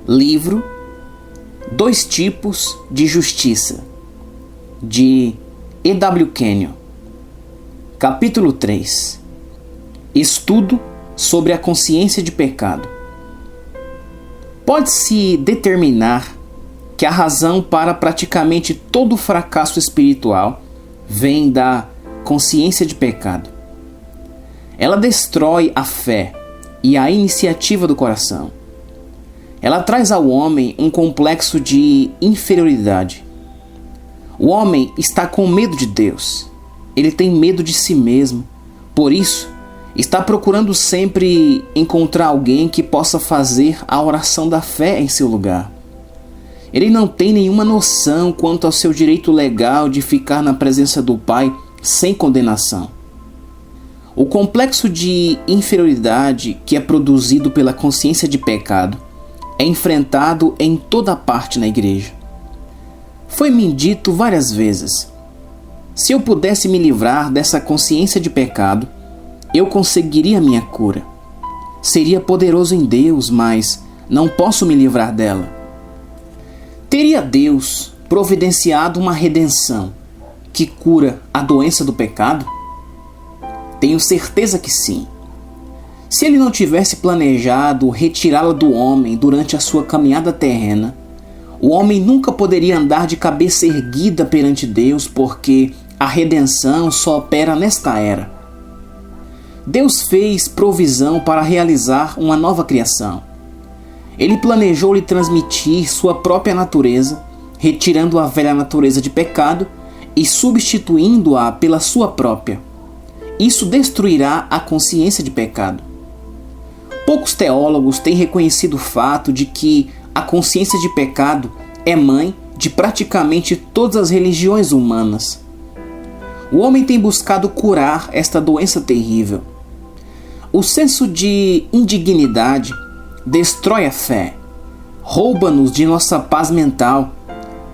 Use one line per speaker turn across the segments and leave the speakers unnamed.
Livro Dois Tipos de Justiça, de E.W. Kenyon. Capítulo 3. Estudo sobre a consciência de pecado. Pode-se determinar que a razão para praticamente todo o fracasso espiritual vem da consciência de pecado. Ela destrói a fé e a iniciativa do coração. Ela traz ao homem um complexo de inferioridade. O homem está com medo de Deus. Ele tem medo de si mesmo. Por isso, está procurando sempre encontrar alguém que possa fazer a oração da fé em seu lugar. Ele não tem nenhuma noção quanto ao seu direito legal de ficar na presença do Pai sem condenação. O complexo de inferioridade que é produzido pela consciência de pecado é enfrentado em toda parte na igreja. Foi-me dito várias vezes: se eu pudesse me livrar dessa consciência de pecado, eu conseguiria minha cura. Seria poderoso em Deus, mas não posso me livrar dela. Teria Deus providenciado uma redenção que cura a doença do pecado? Tenho certeza que sim. Se ele não tivesse planejado retirá-la do homem durante a sua caminhada terrena, o homem nunca poderia andar de cabeça erguida perante Deus, porque a redenção só opera nesta era. Deus fez provisão para realizar uma nova criação. Ele planejou lhe transmitir sua própria natureza, retirando a velha natureza de pecado e substituindo-a pela sua própria. Isso destruirá a consciência de pecado. Poucos teólogos têm reconhecido o fato de que a consciência de pecado é mãe de praticamente todas as religiões humanas. O homem tem buscado curar esta doença terrível. O senso de indignidade destrói a fé, rouba-nos de nossa paz mental,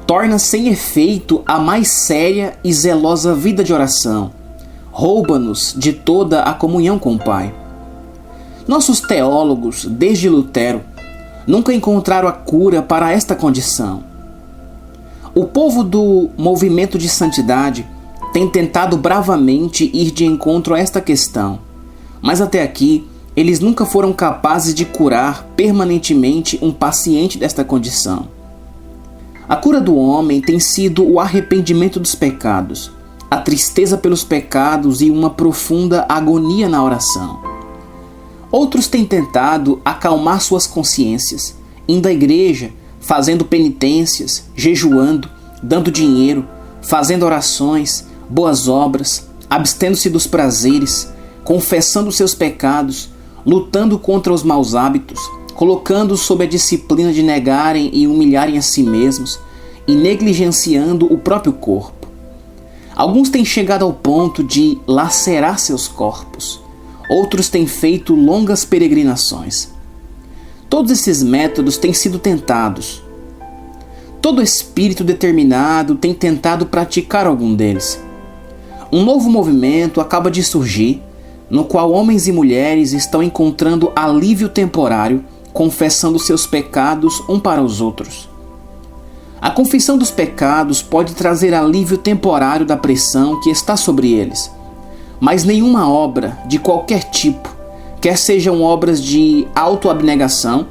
torna sem efeito a mais séria e zelosa vida de oração, rouba-nos de toda a comunhão com o Pai. Nossos teólogos, desde Lutero, nunca encontraram a cura para esta condição. O povo do movimento de santidade tem tentado bravamente ir de encontro a esta questão, mas até aqui eles nunca foram capazes de curar permanentemente um paciente desta condição. A cura do homem tem sido o arrependimento dos pecados, a tristeza pelos pecados e uma profunda agonia na oração. Outros têm tentado acalmar suas consciências, indo à igreja, fazendo penitências, jejuando, dando dinheiro, fazendo orações, boas obras, abstendo-se dos prazeres, confessando seus pecados, lutando contra os maus hábitos, colocando-os sob a disciplina de negarem e humilharem a si mesmos e negligenciando o próprio corpo. Alguns têm chegado ao ponto de lacerar seus corpos. Outros têm feito longas peregrinações. Todos esses métodos têm sido tentados. Todo espírito determinado tem tentado praticar algum deles. Um novo movimento acaba de surgir, no qual homens e mulheres estão encontrando alívio temporário, confessando seus pecados um para os outros. A confissão dos pecados pode trazer alívio temporário da pressão que está sobre eles, mas nenhuma obra de qualquer tipo, quer sejam obras de autoabnegação,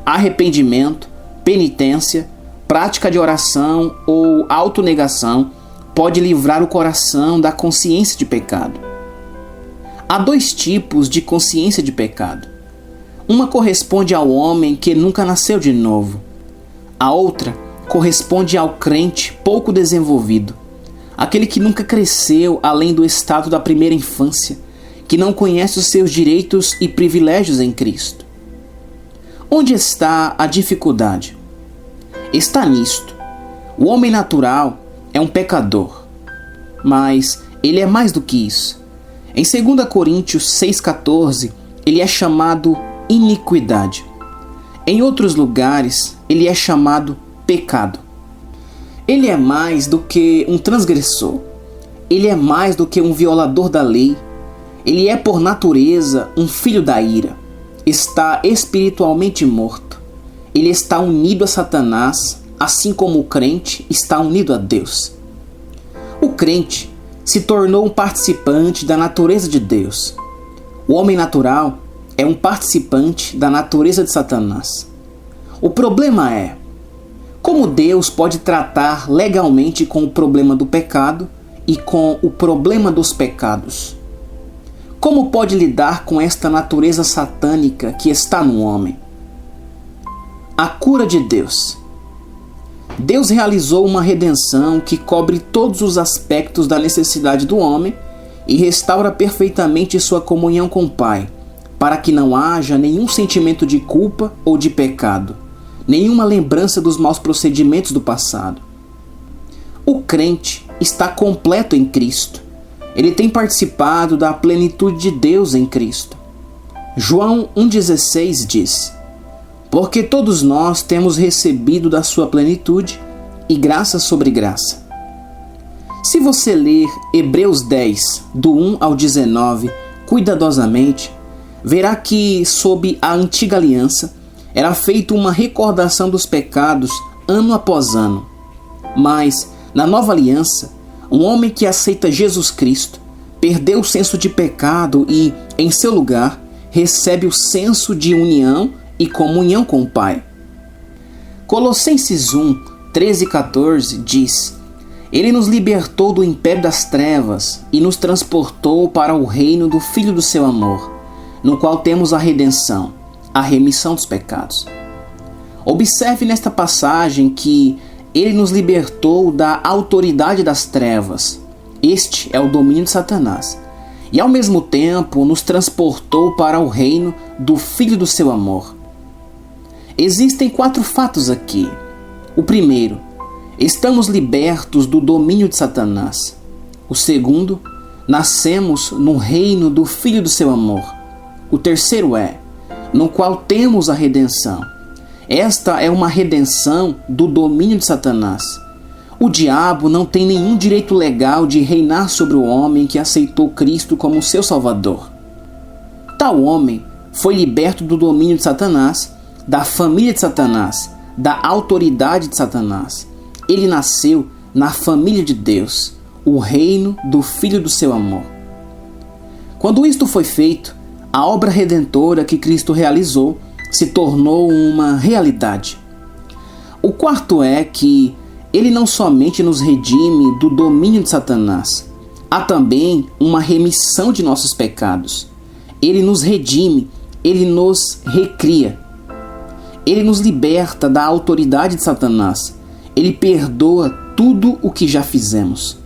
arrependimento, penitência, prática de oração ou autonegação, pode livrar o coração da consciência de pecado. Há dois tipos de consciência de pecado. Uma corresponde ao homem que nunca nasceu de novo. A outra corresponde ao crente pouco desenvolvido, aquele que nunca cresceu além do estado da primeira infância, que não conhece os seus direitos e privilégios em Cristo. Onde está a dificuldade? Está nisto. O homem natural é um pecador, mas ele é mais do que isso. Em 2 Coríntios 6,14, ele é chamado iniquidade. Em outros lugares, ele é chamado pecado. Ele é mais do que um transgressor. Ele é mais do que um violador da lei. Ele é por natureza um filho da ira. Está espiritualmente morto. ele está unido a Satanás, assim como o crente está unido a Deus. O crente se tornou um participante da natureza de Deus. O homem natural é um participante da natureza de Satanás. O problema é: como Deus pode tratar legalmente com o problema do pecado e com o problema dos pecados? Como pode lidar com esta natureza satânica que está no homem? A cura de Deus. Deus realizou uma redenção que cobre todos os aspectos da necessidade do homem e restaura perfeitamente sua comunhão com o Pai, para que não haja nenhum sentimento de culpa ou de pecado, nenhuma lembrança dos maus procedimentos do passado. O crente está completo em Cristo. Ele tem participado da plenitude de Deus em Cristo. João 1,16 diz: porque todos nós temos recebido da sua plenitude e graça sobre graça. Se você ler Hebreus 10, do 1 ao 19, cuidadosamente, verá que, sob a antiga aliança, era feita uma recordação dos pecados ano após ano. Mas, na nova aliança, um homem que aceita Jesus Cristo perdeu o senso de pecado e, em seu lugar, recebe o senso de união e comunhão com o Pai. Colossenses 1, 13 e 14 diz: Ele nos libertou do império das trevas e nos transportou para o reino do Filho do seu amor, no qual temos a redenção, a remissão dos pecados. Observe nesta passagem que Ele nos libertou da autoridade das trevas. Este é o domínio de Satanás. E ao mesmo tempo nos transportou para o reino do Filho do seu amor. Existem 4 fatos aqui. O primeiro: estamos libertos do domínio de Satanás. O segundo: nascemos no reino do Filho do seu amor. O terceiro é: no qual temos a redenção. Esta é uma redenção do domínio de Satanás. O diabo não tem nenhum direito legal de reinar sobre o homem que aceitou Cristo como seu Salvador. Tal homem foi liberto do domínio de Satanás, da família de Satanás, da autoridade de Satanás. Ele nasceu na família de Deus, o reino do Filho do seu amor. Quando isto foi feito, a obra redentora que Cristo realizou se tornou uma realidade. O quarto é que Ele não somente nos redime do domínio de Satanás, há também uma remissão de nossos pecados. Ele nos redime, Ele nos recria. Ele nos liberta da autoridade de Satanás. Ele perdoa tudo o que já fizemos.